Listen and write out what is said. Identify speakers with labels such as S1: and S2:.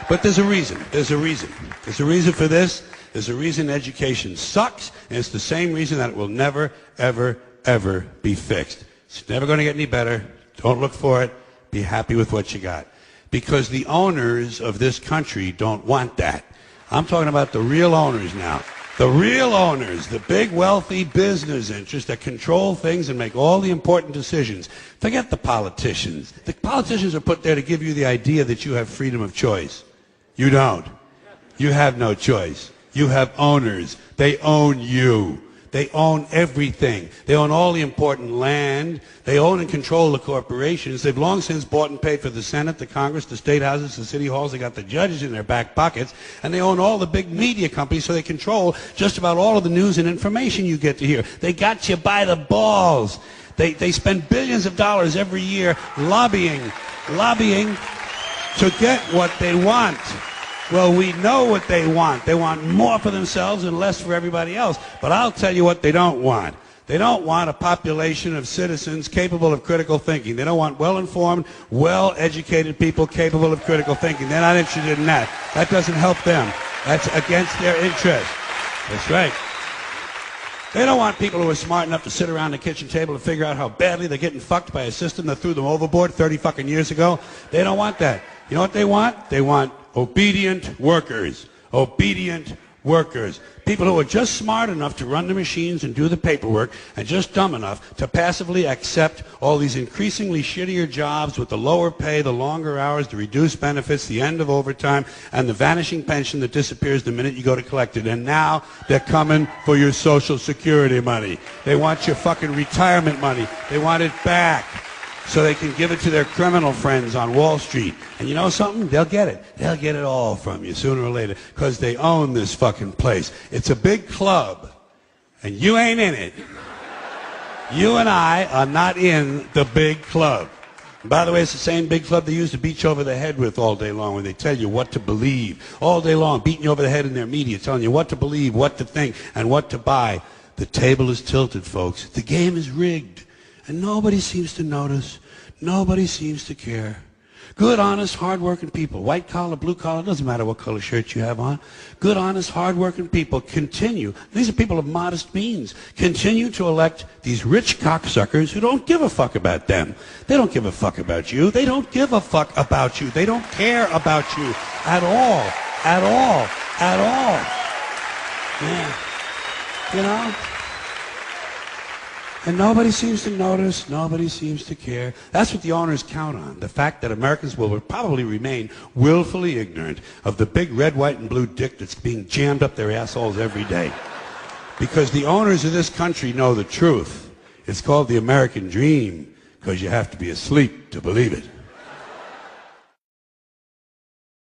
S1: But there's a reason. There's a reason. There's a reason for this. There's a reason education sucks, and it's the same reason that it will never, ever, ever be fixed. It's never going to get any better. Don't look for it. Be happy with what you got. Because the owners of this country don't want that. I'm talking about the real owners now. The real owners, the big wealthy business interests that control things and make all the important decisions. Forget the politicians. The politicians are put there to give you the idea that you have freedom of choice. You don't. You have no choice. You have owners. They own you. They own everything. They own all the important land. They own and control the corporations. They've long since bought and paid for the Senate, the Congress, the state houses, the city halls. They got the judges in their back pockets. And they own all the big media companies, so they control just about all of the news and information you get to hear. They got you by the balls. They spend billions of dollars every year lobbying to get what they want. Well, we know what they want. They want more for themselves and less for everybody else. But I'll tell you what they don't want. They don't want a population of citizens capable of critical thinking. They don't want well-informed, well-educated people capable of critical thinking. They're not interested in that. That doesn't help them. That's against their interest. That's right. They don't want people who are smart enough to sit around the kitchen table and figure out how badly they're getting fucked by a system that threw them overboard 30 fucking years ago. They don't want that. You know what they want? They want obedient workers. Obedient workers. People who are just smart enough to run the machines and do the paperwork and just dumb enough to passively accept all these increasingly shittier jobs with the lower pay, the longer hours, the reduced benefits, the end of overtime, and the vanishing pension that disappears the minute you go to collect it. And now they're coming for your Social Security money. They want your fucking retirement money. They want it back, so they can give it to their criminal friends on Wall Street. And you know something? They'll get it. They'll get it all from you sooner or later, because they own this fucking place. It's a big club, and you ain't in it. You and I are not in the big club. And by the way, it's the same big club they used to beat you over the head with all day long when they tell you what to believe. All day long, beating you over the head in their media, telling you what to believe, what to think, and what to buy. The table is tilted, folks. The game is rigged. And nobody seems to notice. Nobody seems to care. Good, honest, hard-working people, white collar, blue collar, doesn't matter what color shirt you have on. Good, honest, hard-working people continue. These are people of modest means. Continue to elect these rich cocksuckers who don't give a fuck about them. They don't give a fuck about you. They don't give a fuck about you. They don't care about you at all. At all. At all. Yeah. You know? And nobody seems to notice, nobody seems to care. That's what the owners count on, the fact that Americans will probably remain willfully ignorant of the big red, white, and blue dick that's being jammed up their assholes every day. Because the owners of this country know the truth. It's called the American dream, because you have to be asleep to believe it.